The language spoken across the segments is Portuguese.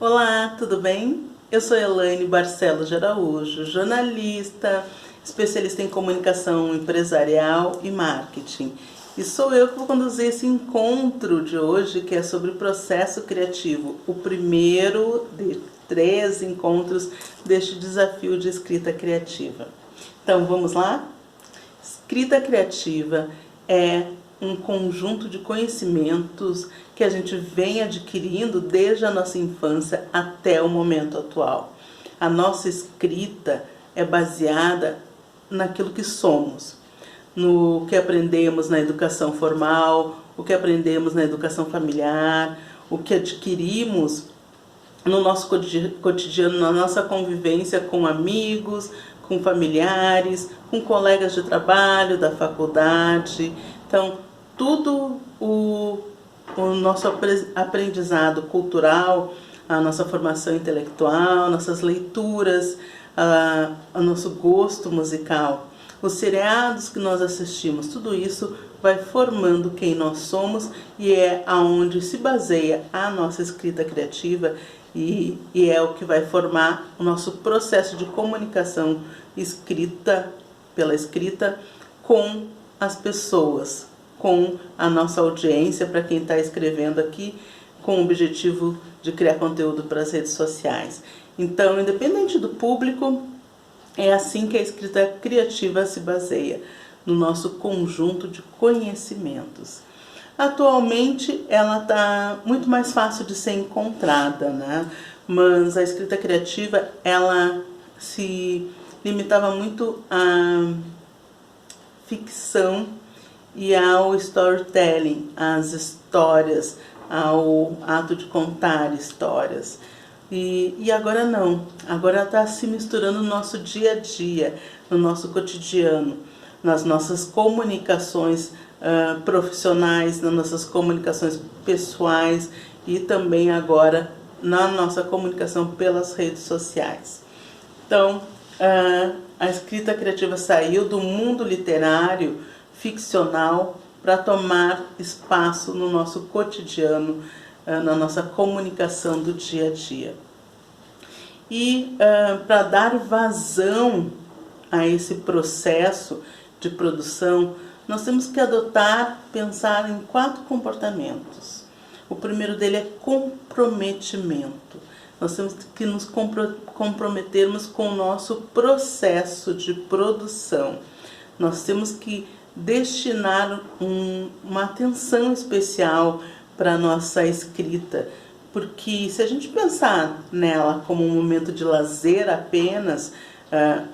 Olá, tudo bem? Eu sou Elaine Barcelos de Araújo, jornalista, especialista em comunicação empresarial e marketing. E sou eu que vou conduzir esse encontro de hoje, que é sobre o processo criativo, o primeiro de 3 encontros deste desafio de escrita criativa. Então, vamos lá? Escrita criativa é um conjunto de conhecimentos que a gente vem adquirindo desde a nossa infância até o momento atual. A nossa escrita é baseada naquilo que somos, no que aprendemos na educação formal, o que aprendemos na educação familiar, o que adquirimos no nosso cotidiano, na nossa convivência com amigos, com familiares, com colegas de trabalho, da faculdade. Então, tudo o nosso aprendizado cultural, a nossa formação intelectual, nossas leituras, o nosso gosto musical, os seriados que nós assistimos, tudo isso vai formando quem nós somos e é aonde se baseia a nossa escrita criativa e é o que vai formar o nosso processo de comunicação pela escrita com as pessoas, com a nossa audiência, para quem está escrevendo aqui, com o objetivo de criar conteúdo para as redes sociais. Então, independente do público, é assim que a escrita criativa se baseia, no nosso conjunto de conhecimentos. Atualmente, ela está muito mais fácil de ser encontrada, né? Mas a escrita criativa, ela se limitava muito à ficção e ao storytelling, às histórias, ao ato de contar histórias. E agora não, agora está se misturando no nosso dia a dia, no nosso cotidiano, nas nossas comunicações profissionais, nas nossas comunicações pessoais e também agora na nossa comunicação pelas redes sociais. Então, a escrita criativa saiu do mundo literário, ficcional, para tomar espaço no nosso cotidiano, na nossa comunicação do dia a dia. E para dar vazão a esse processo de produção, nós temos que pensar em 4 comportamentos. O primeiro dele é comprometimento. Nós temos que nos comprometermos com o nosso processo de produção. Nós temos que destinar uma atenção especial para a nossa escrita, porque se a gente pensar nela como um momento de lazer apenas,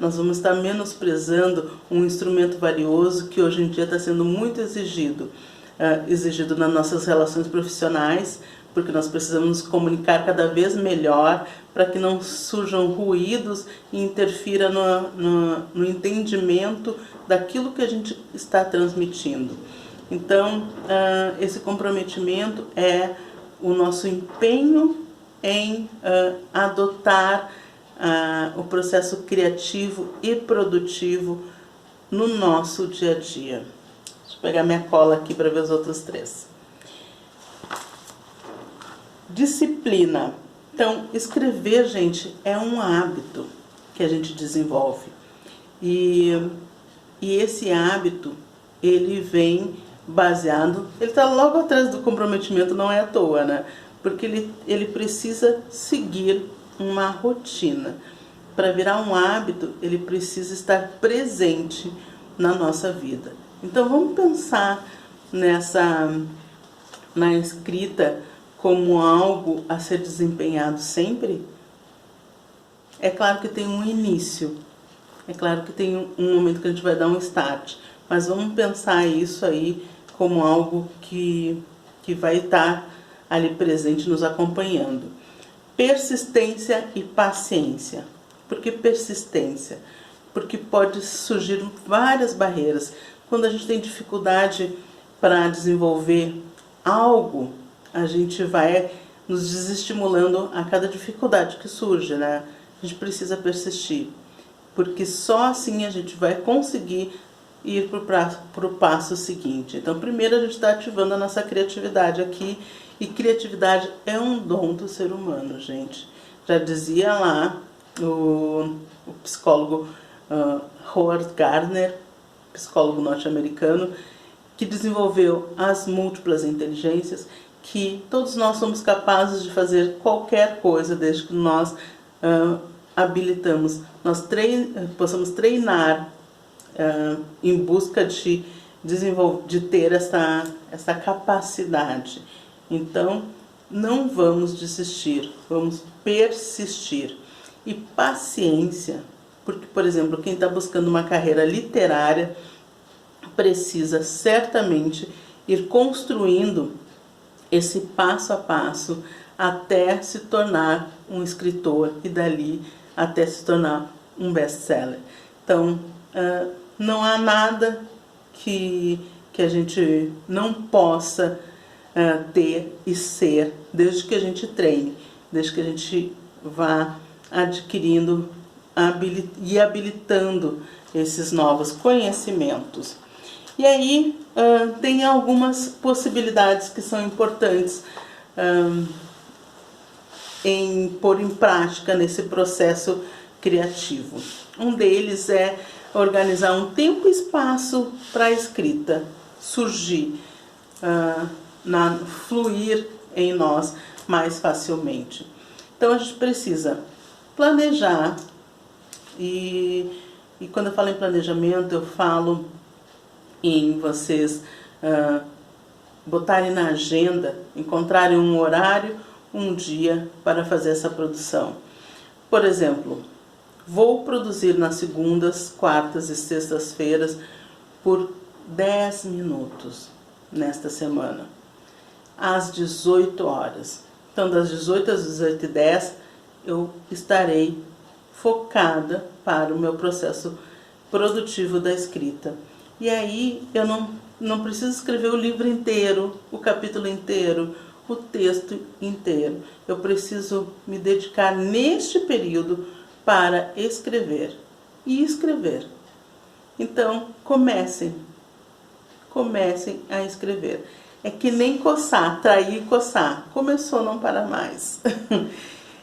nós vamos estar menosprezando um instrumento valioso que hoje em dia está sendo muito exigido nas nossas relações profissionais, porque nós precisamos nos comunicar cada vez melhor para que não surjam ruídos e interfira no entendimento daquilo que a gente está transmitindo. Então, esse comprometimento é o nosso empenho em adotar o processo criativo e produtivo no nosso dia a dia. Deixa eu pegar minha cola aqui para ver os outros 3. Disciplina. Então, escrever, gente, é um hábito que a gente desenvolve. E esse hábito, ele vem baseado, ele está logo atrás do comprometimento, não é à toa, né? Porque ele precisa seguir uma rotina. Para virar um hábito, ele precisa estar presente na nossa vida. Então, vamos pensar na escrita como algo a ser desempenhado sempre? É claro que tem um início, é claro que tem um momento que a gente vai dar um start, mas vamos pensar isso aí como algo que vai estar ali presente, nos acompanhando. Persistência e paciência. Por que persistência? Porque pode surgir várias barreiras. Quando a gente tem dificuldade para desenvolver algo, a gente vai nos desestimulando a cada dificuldade que surge, né? A gente precisa persistir, porque só assim a gente vai conseguir ir para o passo seguinte. Então, primeiro a gente está ativando a nossa criatividade aqui E criatividade é um dom do ser humano, gente. Já dizia lá o psicólogo Howard Gardner, psicólogo norte-americano, que desenvolveu as múltiplas inteligências, que todos nós somos capazes de fazer qualquer coisa desde que nós habilitamos, nós possamos treinar em busca de ter essa capacidade. Então, não vamos desistir, vamos persistir. E paciência, porque, por exemplo, quem está buscando uma carreira literária precisa certamente ir construindo esse passo a passo até se tornar um escritor e dali até se tornar um best-seller. Então, não há nada que a gente não possa ter e ser, desde que a gente treine, desde que a gente vá adquirindo e habilitando esses novos conhecimentos. E aí tem algumas possibilidades que são importantes em pôr em prática nesse processo criativo. Um deles é organizar um tempo e espaço para a escrita surgir, fluir em nós mais facilmente. Então a gente precisa planejar, e quando eu falo em planejamento, eu falo em vocês botarem na agenda, encontrarem um horário, um dia para fazer essa produção. Por exemplo, vou produzir nas segundas, quartas e sextas-feiras por 10 minutos nesta semana, às 18 horas. Então, das 18 às 18h10, eu estarei focada para o meu processo produtivo da escrita. E aí eu não preciso escrever o livro inteiro, o capítulo inteiro, o texto inteiro. Eu preciso me dedicar neste período para escrever e escrever. Então, comecem a escrever. É que nem coçar, trair e coçar. Começou, não para mais.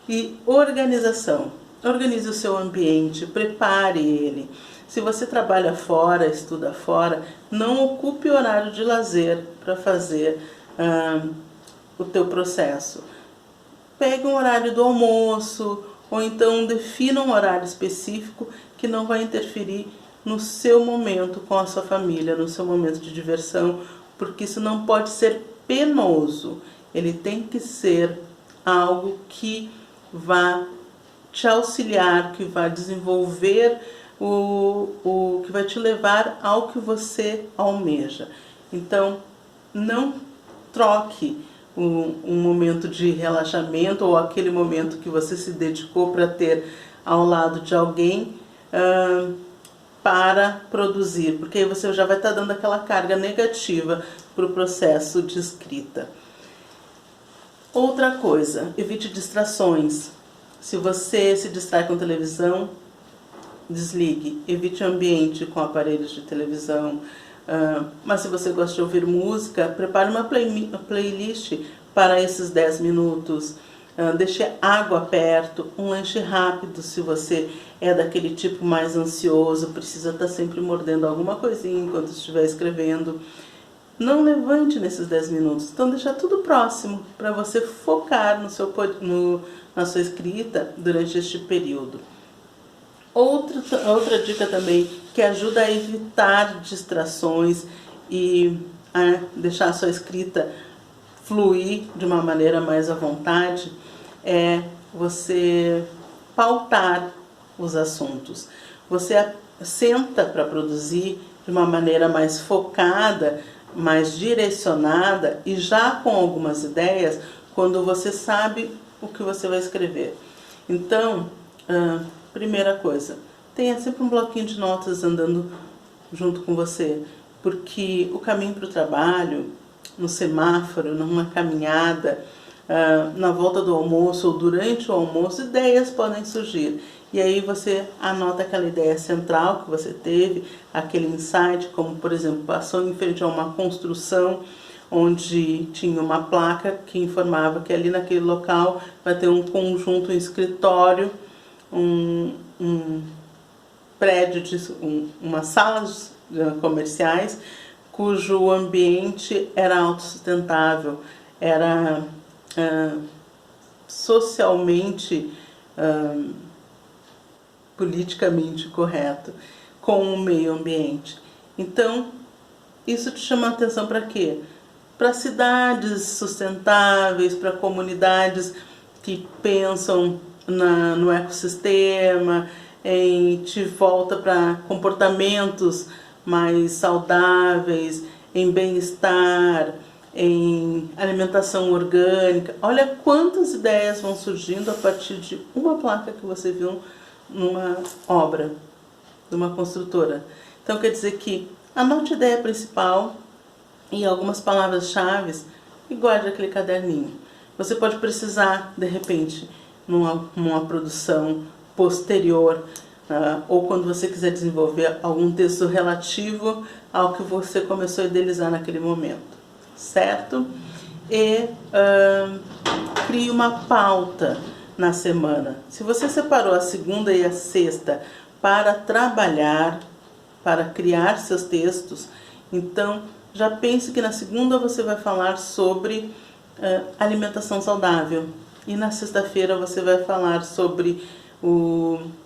E organização. Organize o seu ambiente, prepare ele. Se você trabalha fora, estuda fora, não ocupe horário de lazer para fazer o teu processo. Pegue um horário do almoço, ou então defina um horário específico que não vai interferir no seu momento com a sua família, no seu momento de diversão, porque isso não pode ser penoso. Ele tem que ser algo que vá te auxiliar, que vai desenvolver que vai te levar ao que você almeja. Então, não troque um momento de relaxamento ou aquele momento que você se dedicou para ter ao lado de alguém para produzir, porque aí você já vai estar dando aquela carga negativa para o processo de escrita. Outra coisa, evite distrações. Se você se distrai com televisão, desligue, evite o ambiente com aparelhos de televisão. Mas se você gosta de ouvir música, prepare uma playlist para esses 10 minutos. Deixe água perto, um lanche rápido se você é daquele tipo mais ansioso, precisa estar sempre mordendo alguma coisinha enquanto estiver escrevendo. Não levante nesses 10 minutos, então deixa tudo próximo para você focar na sua escrita durante este período. Outra dica também que ajuda a evitar distrações e a deixar a sua escrita fluir de uma maneira mais à vontade é você pautar os assuntos. Você senta para produzir de uma maneira mais focada, mais direcionada e já com algumas ideias quando você sabe o que você vai escrever. Então, primeira coisa, tenha sempre um bloquinho de notas andando junto com você, porque o caminho para o trabalho, no semáforo, numa caminhada, na volta do almoço ou durante o almoço, ideias podem surgir. E aí você anota aquela ideia central que você teve, aquele insight, como por exemplo, passou em frente a uma construção, onde tinha uma placa que informava que ali naquele local vai ter um conjunto, um escritório, um prédio, umas salas comerciais, cujo ambiente era autossustentável, era socialmente, politicamente correto com o meio ambiente. Então, isso te chama a atenção para quê? Para cidades sustentáveis, para comunidades que pensam no ecossistema, te volta para comportamentos mais saudáveis, em bem-estar, em alimentação orgânica. Olha quantas ideias vão surgindo a partir de uma placa que você viu numa obra de uma construtora. Então quer dizer que anote a ideia principal e algumas palavras-chave e guarde aquele caderninho. Você pode precisar, de repente, numa produção posterior, ou quando você quiser desenvolver algum texto relativo ao que você começou a idealizar naquele momento, certo? E crie uma pauta na semana. Se você separou a segunda e a sexta para trabalhar, para criar seus textos, então já pense que na segunda você vai falar sobre alimentação saudável e na sexta-feira você vai falar sobre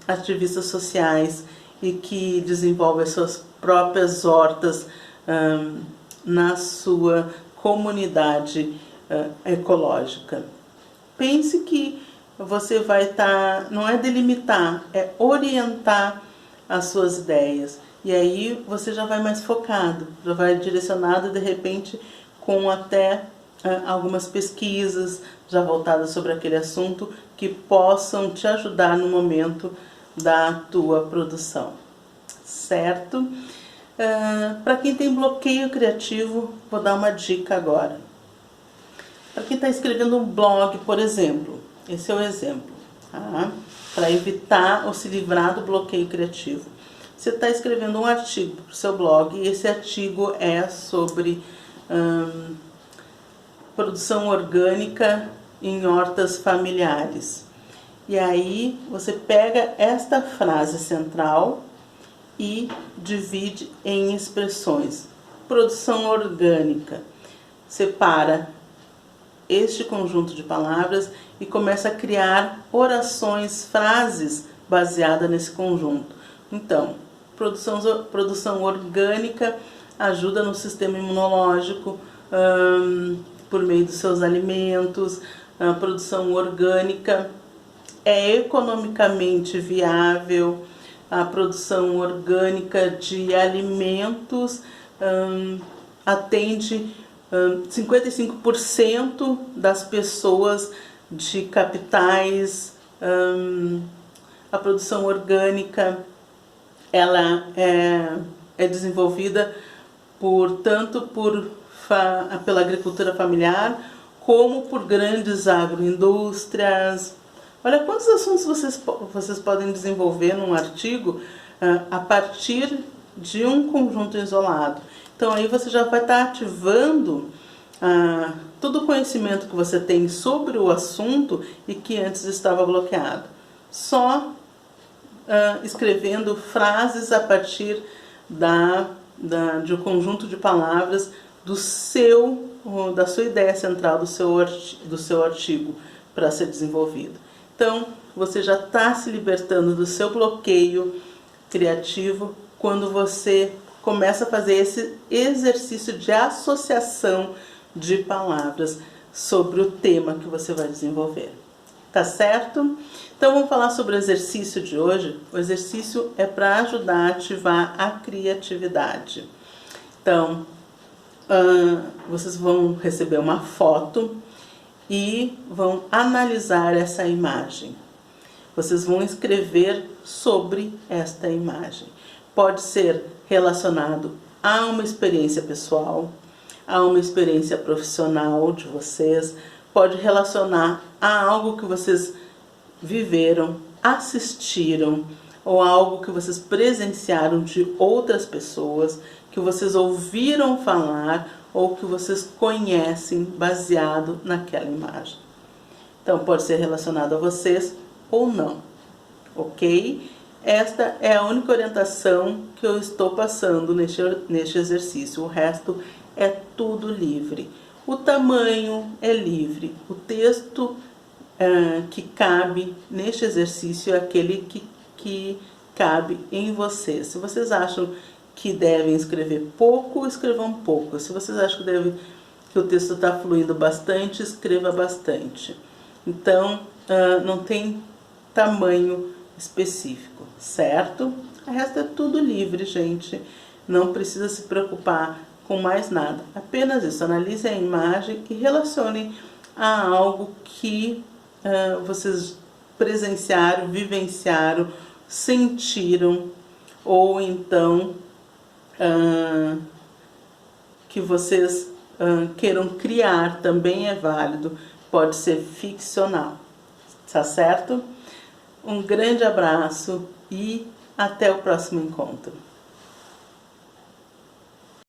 ativistas sociais e que desenvolve as suas próprias hortas na sua comunidade ecológica. Pense que você vai estar, não é delimitar, é orientar as suas ideias. E aí você já vai mais focado, já vai direcionado de repente com até algumas pesquisas já voltadas sobre aquele assunto que possam te ajudar no momento da tua produção, certo? Para quem tem bloqueio criativo, vou dar uma dica agora. Para quem está escrevendo um blog, por exemplo, esse é o exemplo, tá? Para evitar ou se livrar do bloqueio criativo. Você está escrevendo um artigo para o seu blog e esse artigo é sobre produção orgânica em hortas familiares. E aí você pega esta frase central e divide em expressões. Produção orgânica. Separa este conjunto de palavras e começa a criar orações, frases baseadas nesse conjunto. Então, produção orgânica ajuda no sistema imunológico por meio dos seus alimentos. A produção orgânica é economicamente viável. A produção orgânica de alimentos atende 55% das pessoas de capitais. A produção orgânica ela é desenvolvida tanto pela agricultura familiar como por grandes agroindústrias. Olha quantos assuntos vocês podem desenvolver num artigo a partir de um conjunto isolado. Então aí você já vai estar ativando todo o conhecimento que você tem sobre o assunto e que antes estava bloqueado. Só escrevendo frases a partir de um conjunto de palavras da sua ideia central, do seu artigo para ser desenvolvido. Então, você já está se libertando do seu bloqueio criativo quando você começa a fazer esse exercício de associação de palavras sobre o tema que você vai desenvolver. Tá certo? Então vamos falar sobre o exercício de hoje. O exercício é para ajudar a ativar a criatividade. Então, vocês vão receber uma foto e vão analisar essa imagem. Vocês vão escrever sobre esta imagem. Pode ser relacionado a uma experiência pessoal, a uma experiência profissional de vocês, pode relacionar a algo que vocês viveram, assistiram, ou algo que vocês presenciaram de outras pessoas, que vocês ouviram falar, ou que vocês conhecem baseado naquela imagem. Então, pode ser relacionado a vocês ou não, ok? Esta é a única orientação que eu estou passando neste exercício. O resto é tudo livre. O tamanho é livre. O texto que cabe neste exercício é aquele que cabe em vocês. Se vocês acham que devem escrever pouco, escrevam pouco. Se vocês acham que o texto está fluindo bastante, escreva bastante. Então, não tem tamanho específico, certo? O resto é tudo livre, gente. Não precisa se preocupar com mais nada. Apenas isso, analisem a imagem e relacionem a algo que vocês presenciaram, vivenciaram, sentiram, ou então que vocês queiram criar, também é válido. Pode ser ficcional, tá certo? Um grande abraço e até o próximo encontro.